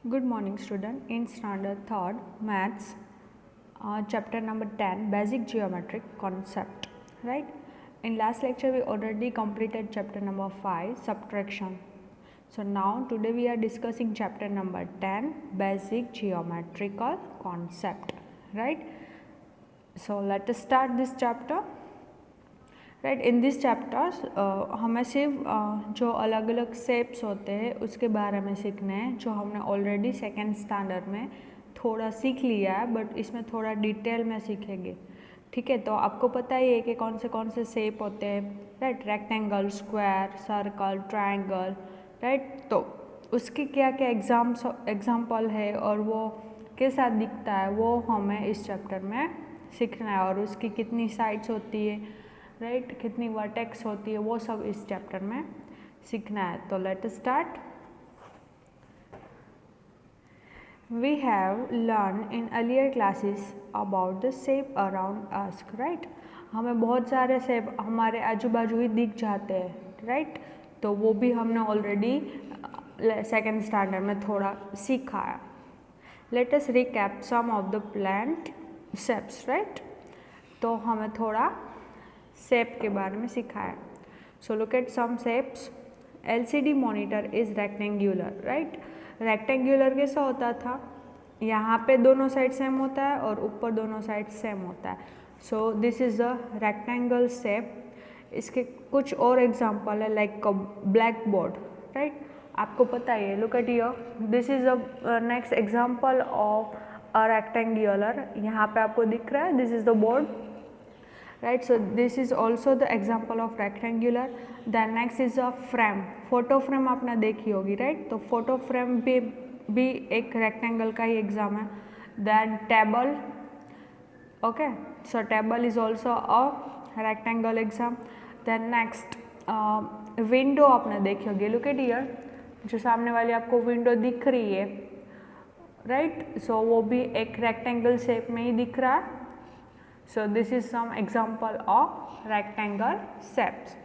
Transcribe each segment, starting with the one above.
Good morning student. In standard 3rd maths chapter number 10 basic geometric concept, right? In last lecture we already completed chapter number 5 subtraction. So now today we are discussing chapter number 10 basic geometrical concept, right? So let us start this chapter. Right in this chapters हमें सिर्फ जो अलग अलग shapes होते हैं उसके बारे में सीखने हैं जो हमने ऑलरेडी सेकेंड स्टैंडर्ड में थोड़ा सीख लिया है, बट इसमें थोड़ा डिटेल में सीखेंगे. ठीक है, तो आपको पता ही है कि कौन से शेप होते हैं, right? Rectangle, square, circle, triangle, right? तो उसकी क्या क्या एग्जाम्पल है और वो कैसा दिखता है वो हमें इस चैप्टर में सीखना है, और उसकी कितनी साइड्स होती है, राइट? कितनी वर्टेक्स होती है वो सब इस चैप्टर में सीखना है. तो let us start. We have learn in earlier classes about the shape around us, right? हमें बहुत सारे शेप हमारे आजू बाजू ही दिख जाते हैं, राइट? तो वो भी हमने ऑलरेडी सेकेंड स्टैंडर्ड में थोड़ा सीखा है. Let us recap some of the plane shapes, right? तो हमें थोड़ा शेप के बारे में सीखा है. So look at some shapes. LCD monitor is rectangular, right? Rectangular कैसा होता था? यहाँ पे दोनों साइड सेम होता है और ऊपर दोनों साइड सेम होता है. So this is a rectangle shape. इसके कुछ और एग्जांपल है लाइक ब्लैक बोर्ड, राइट? आपको पता है, look at here, this is a next example of a rectangular. यहाँ पे आपको दिख रहा है, this is the board, right? So this is also the example of rectangular. Then next is a frame. Photo frame आपने देखी होगी, right? तो फोटो फ्रेम भी एक रेक्टेंगल का ही एग्जाम है. Then table, okay, so table is also a rectangle example. Then next window आपने देखी होगी. लुक एट हियर, जो सामने वाली आपको विंडो दिख रही है, राइट? सो वो भी एक रेक्टेंगल शेप में ही दिख रहा है. So this is some example of rectangle shapes.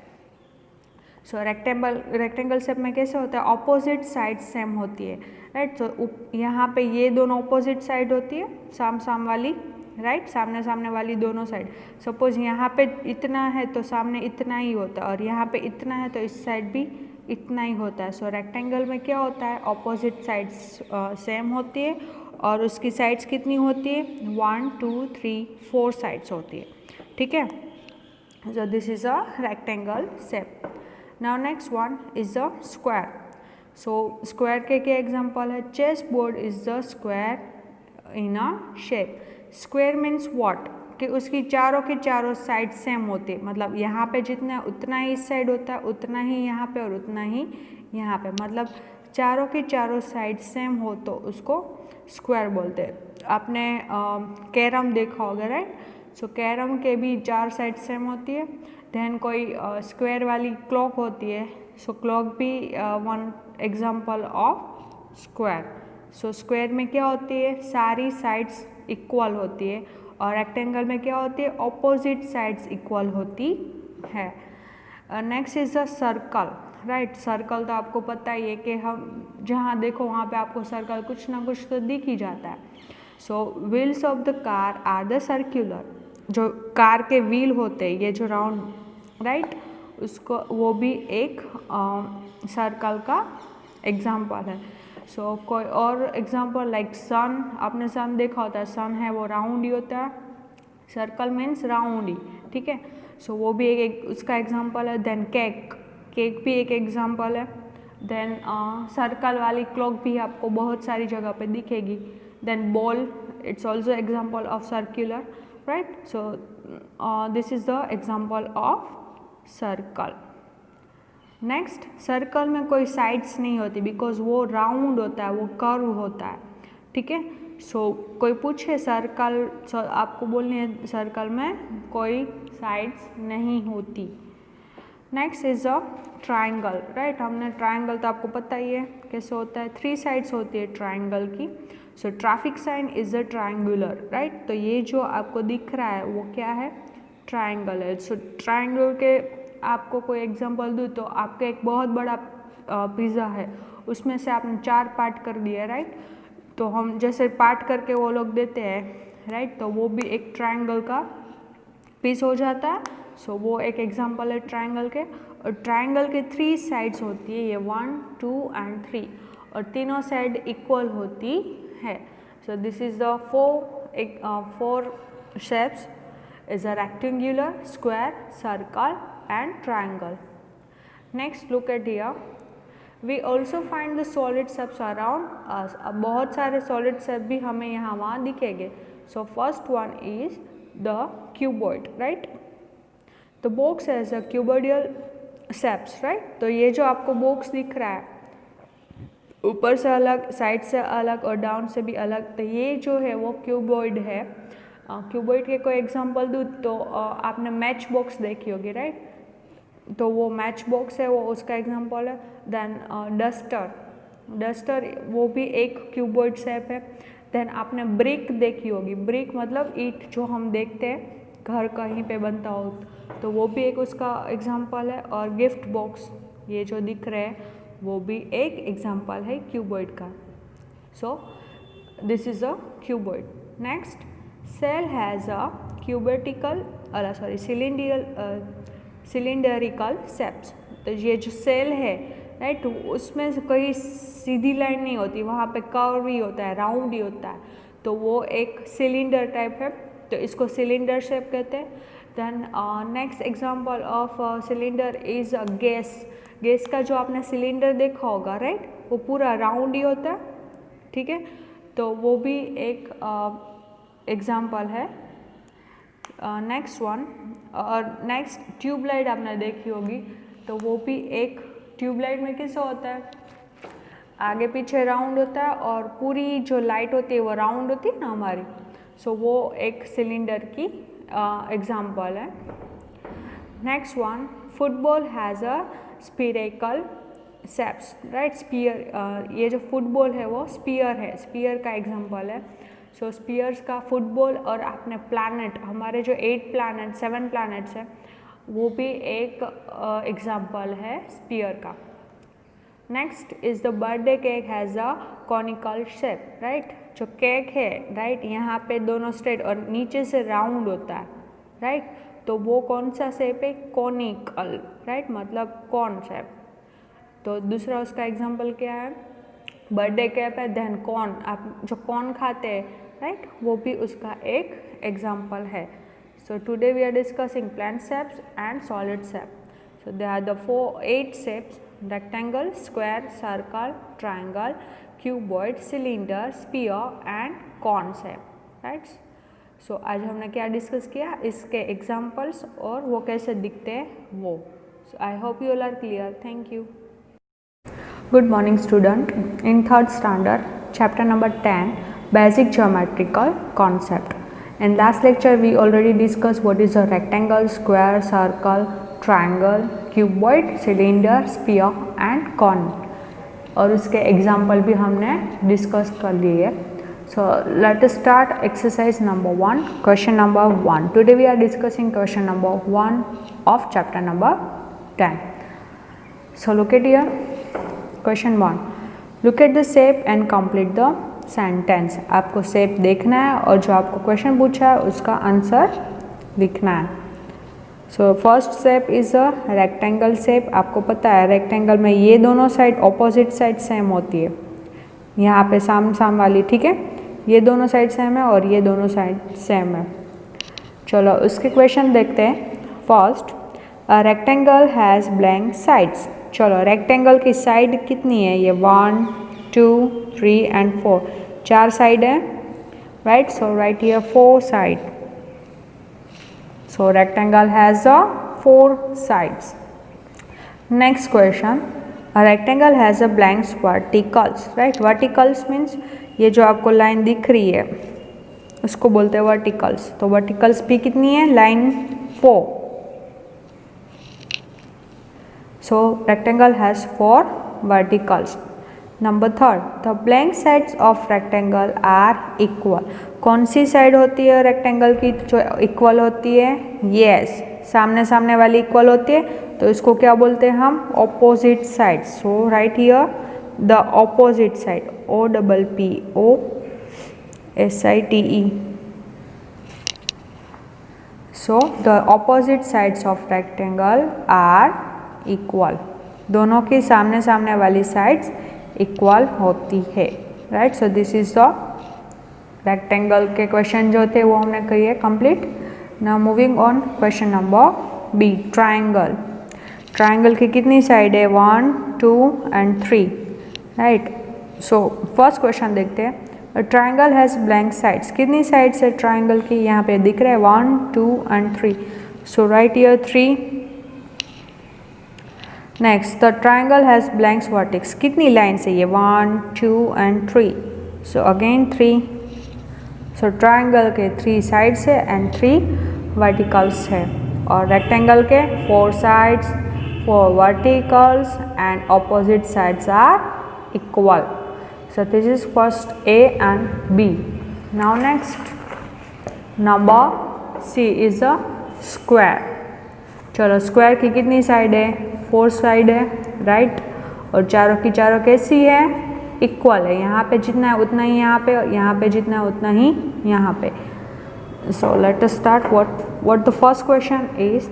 So rectangle shape में कैसे होता है? ऑपोजिट साइड सेम होती है, राइट? तो यहाँ पे ये दोनों ऑपोजिट साइड होती है, साम वाली, राइट? सामने वाली दोनों साइड. सपोज यहाँ पे इतना है तो सामने इतना ही होता है, और यहाँ पे इतना है तो इस साइड भी इतना ही होता है. सो रेक्टेंगल में क्या होता है? ऑपोजिट साइड्स सेम होती है और उसकी साइड्स कितनी होती है? 1 2 3 4 साइड्स होती है. ठीक है, so this is a rectangle shape. Now next one is a square. So square के क्या एग्जांपल है? Chess board is the square in a shape. Square means what? कि उसकी चारों के चारों साइड सेम होती है. मतलब यहाँ पे जितना उतना ही इस साइड होता है, उतना ही यहाँ पे और उतना ही यहाँ पे. मतलब चारों के चारों साइड सेम हो तो उसको स्क्वायर बोलते हैं. आपने कैरम देखा होगा, राइट? सो कैरम के भी 4 साइड सेम होती है. देन कोई स्क्वायर वाली क्लॉक होती है. सो क्लॉक भी one example of square. So square में क्या होती है? सारी साइड्स इक्वल होती है, और रेक्टेंगल में क्या होती है? ऑपोजिट साइड्स इक्वल होती है. Next is a circle, right? Circle तो आपको पता ही है कि हम जहाँ देखो वहाँ पे आपको सर्कल कुछ ना कुछ तो दिख ही जाता है. So wheels of the car are the circular. जो कार के व्हील होते हैं, ये जो राउंड, राइट, उसको वो भी एक सर्कल का एग्जाम्पल है. सो कोई और एग्जाम्पल लाइक सन. आपने सन देखा होता है, सन है वो राउंड ही होता है. सर्कल मीन्स राउंड ही, ठीक है? सो वो भी एक उसका एग्जाम्पल है. देन केक भी एक एग्जाम्पल है. देन सर्कल वाली क्लॉक भी आपको बहुत सारी जगह पे दिखेगी. Then ball, it's also example of circular, right? So this is the example of circle. Next, circle में कोई साइड्स नहीं होती बिकॉज वो राउंड होता है, वो कर्व होता है. ठीक है, सो कोई पूछे सर्कल, आपको बोलनी है सर्कल में कोई साइड्स नहीं होती. Next is a triangle, right? हमने ट्राइंगल तो आपको पता ही है कैसे होता है. 3 साइड्स होती है ट्राइंगल की. So traffic sign is a triangular, right? तो ये जो आपको दिख रहा है वो क्या है? ट्राइंगल है. सो ट्राइंगल के आपको कोई एग्जांपल दूँ तो आपका एक बहुत बड़ा पिज़्ज़ा है उसमें से आपने 4 पार्ट कर दिए, राइट। तो हम जैसे पार्ट करके वो लोग देते हैं, राइट, तो वो भी एक ट्रायंगल का पीस हो जाता है। सो वो एक एग्जांपल है ट्रायंगल के। और ट्रायंगल के 3 साइड्स होती है, ये 1, 2 एंड 3, और तीनों साइड इक्वल होती है। So this is the 4 shapes is a rectangular, square, circle and triangle. Next look at here. We also find the solid shapes around us. अब बहुत सारे solid shape भी हमें यहाँ वहाँ दिखेंगे. So first one is the cuboid, right? The box has a cuboidal shapes, right? तो ये जो आपको box दिख रहा है ऊपर से अलग, साइड से अलग और डाउन से भी अलग, तो ये जो है वो क्यूबॉइड है। क्यूबॉइड के कोई एग्जांपल दूँ तो आपने मैच बॉक्स देखी होगी, राइट, तो वो मैच बॉक्स है, वो उसका एग्जांपल है। देन डस्टर वो भी एक क्यूबॉइड शेप है। देन आपने ब्रिक देखी होगी, ब्रिक मतलब ईंट जो हम देखते हैं घर कहीं पे बनता हो, तो वो भी एक उसका एग्जांपल है। और गिफ्ट बॉक्स ये जो दिख रहे हैं वो भी एक एग्जांपल है क्यूबॉइड का। So this is a cuboid. Next, cell has a cylindrical shapes. तो ये जो सेल है, राइट, उसमें कहीं सीधी लाइन नहीं होती, वहाँ पे कर्व ही होता है, राउंड ही होता है, तो वो एक सिलेंडर टाइप है, तो इसको सिलेंडर शेप कहते हैं। Then next example of cylinder is a gas का जो आपने सिलेंडर देखा होगा, राइट, वो पूरा राउंड ही होता है, ठीक है, तो वो भी एक एग्जांपल है। नेक्स्ट वन, और नेक्स्ट ट्यूबलाइट आपने देखी होगी, तो वो भी एक ट्यूबलाइट में कैसा होता है, आगे पीछे राउंड होता है और पूरी जो लाइट होती है वो राउंड होती है ना हमारी। सो वो एक सिलेंडर की एग्जांपल है। Next one, football has a spherical shapes, right, sphere, ये जो फुटबॉल है वो स्पीयर है, स्पीयर का एग्जांपल है। सो स्पीयर्स का फुटबॉल, और आपने प्लैनेट, हमारे जो 7 प्लैनेट्स हैं वो भी एक एग्जांपल है स्पीयर का। Next is the birthday cake has a conical shape, right, जो केक है, राइट, यहाँ पे दोनों स्ट्रेट और नीचे से राउंड होता है, राइट, तो वो कौन सा शेप है, कॉनिकल, राइट, मतलब कॉर्न शेप। तो दूसरा उसका एग्जांपल क्या है, बर्थडे केक है, देन कॉर्न, आप जो कॉर्न खाते हैं, राइट, वो भी उसका एक एग्जांपल है। So today we are discussing plane shapes and solid shape. So there are the 8 shapes: rectangle, square, circle, triangle, cuboid, cylinder, sphere and cone shape, right? So आज हमने क्या डिस्कस किया, इसके एग्जाम्पल्स और वो कैसे दिखते हैं वो. So I hope you all are clear. Thank you. Good morning student. In 3rd standard, chapter number 10, basic geometrical concept. In last lecture we already discussed what is a rectangle, square, circle, triangle, cuboid, cylinder, sphere and cone, और उसके example भी हमने discuss कर लिए. So let us start exercise number 1, question number 1. Today we are discussing question number 1 of chapter number 10. So look at here, question 1. Look at the shape and complete the sentence. आपको shape देखना है और जो आपको question पूछा है उसका answer लिखना है. So first shape is a rectangle shape. आपको पता है रेक्टेंगल में ये दोनों साइड ऑपोजिट साइड सेम होती है, यहाँ पे साम वाली, ठीक है, ये दोनों साइड सेम है और ये दोनों साइड सेम है. चलो उसके क्वेश्चन देखते हैं. First, a rectangle has blank sides. चलो रेक्टेंगल की साइड कितनी है, ये 1, 2, 3 एंड 4, 4 साइड है, right. So right here 4 side. So rectangle has 4 sides. Next question, a rectangle has a blank verticals, right. Verticals means ये जो आपको लाइन दिख रही है उसको बोलते हैं वर्टिकल्स. तो वर्टिकल्स भी कितनी है, line 4. So rectangle has 4 verticals. Number 3, the blank sides of rectangle are equal. कौन सी साइड होती है रेक्टेंगल की जो इक्वल होती है, yes, सामने सामने वाली इक्वल होती है तो इसको क्या बोलते हैं हम, opposite side. So right here the opposite side, OPPOSITE. So the opposite sides of rectangle are equal. दोनों की सामने सामने वाली साइड्स इक्वल होती है. Right. So this is the rectangle के क्वेश्चन जो थे वो हमने किए complete. Now moving on question number B, triangle. Triangle की कितनी साइड है, 1 2 and 3. Right. So first question देखते हैं. Triangle has blank sides. कितनी साइड्स है ट्राइंगल की, यहाँ पे दिख रहा है 1 2 and 3. So right here 3. Next, the triangle has blanks vertex. कितनी लाइन्स है ये, 1 2 and 3. So again 3. So triangle के 3 साइड्स है एंड 3 वर्टिकल्स है. और रेक्टेंगल के 4 sides, 4 verticals and opposite sides are equal. So this is first A and B. Now next, number C is a square. चलो square की कितनी side है, 4 side है. राइट. और चारों की चारों कैसी है, इक्वल है. यहाँ पे जितना है उतना ही यहाँ पे, और यहाँ पे जितना है उतना ही यहाँ पे. So let us start what the first question is.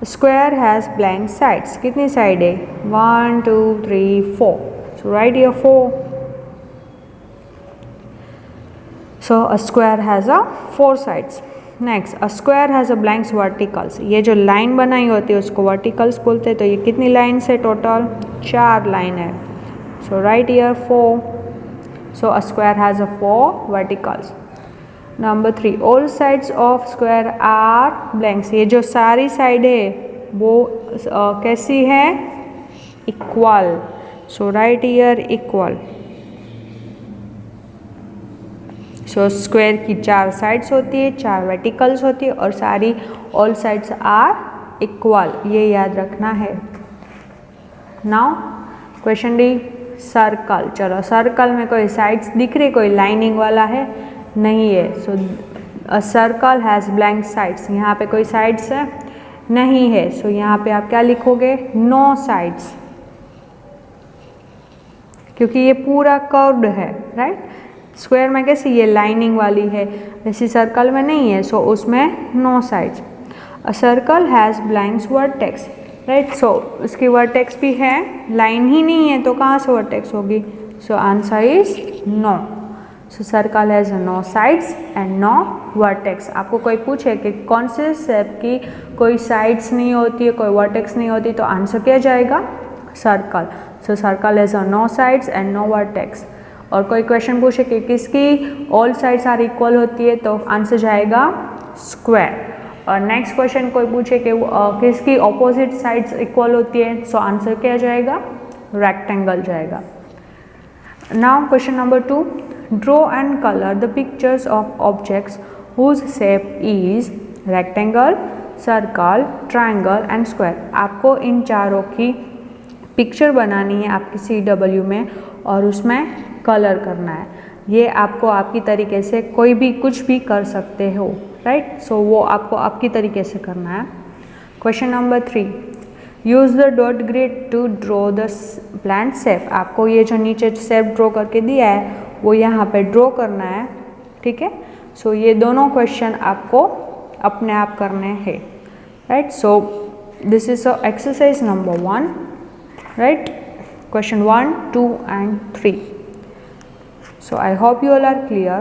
Square has blank sides. कितनी साइड है, 1 2 3 4. So write here 4. So a square has a 4 sides. Next, a square has a blanks verticals. ये जो लाइन बनाई होती है उसको verticals बोलते हैं. तो ये कितनी लाइन है टोटल, 4 लाइन है. So write here 4. So a square has a 4 verticals. Number 3, all sides of square are blanks. ये जो सारी साइड है वो कैसी है, equal. So write here equal. So square की 4 साइड्स होती है, 4 वर्टिकल्स होती है और सारी ऑल साइड्स आर इक्वल. ये याद रखना है. Now question D, circle. चलो सर्कल में कोई साइड्स दिख रही, कोई लाइनिंग वाला है, नहीं है. So a circle has blank sides. यहाँ पे कोई साइड्स है, नहीं है. सो यहाँ पे आप क्या लिखोगे, नो साइड्स, क्योंकि ये पूरा कर्व्ड है. राइट. स्क्वायर में कैसी ये लाइनिंग वाली है, वैसी सर्कल में नहीं है. सो उसमें no sides. A circle has blanks vertex. Right. So उसकी वर्टेक्स भी है, लाइन ही नहीं है तो कहाँ से वर्टेक्स होगी. So answer is no. So circle has no sides and no vertex. आपको कोई पूछे कि कौन से शेप की कोई साइड्स नहीं होती है, कोई वर्टेक्स नहीं होती, तो आंसर क्या जाएगा, circle. So circle has no sides and no vertex. और कोई क्वेश्चन पूछे कि किसकी ऑल साइड्स आर इक्वल होती है, तो आंसर जाएगा स्क्वायर. और नेक्स्ट क्वेश्चन कोई पूछे कि किसकी ऑपोजिट साइड्स इक्वल होती है, सो आंसर क्या जाएगा, रेक्टेंगल जाएगा. Now question number 2, draw and colour the pictures of objects whose shape is rectangle, circle, triangle and square. आपको इन चारों की पिक्चर बनानी है आपकी CW में और उसमें कलर करना है. ये आपको आपकी तरीके से कोई भी कुछ भी कर सकते हो. राइट. सो वो आपको आपकी तरीके से करना है. Question number 3, use the dot grid to draw the plane shape. आपको ये जो नीचे शेप ड्रॉ करके दिया है वो यहाँ पे ड्रॉ करना है. ठीक है. सो ये दोनों क्वेश्चन आपको अपने आप करने हैं. Right. So this is exercise number 1. Right. Question 1, 2 and 3. So I hope you all are clear.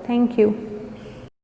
Thank you.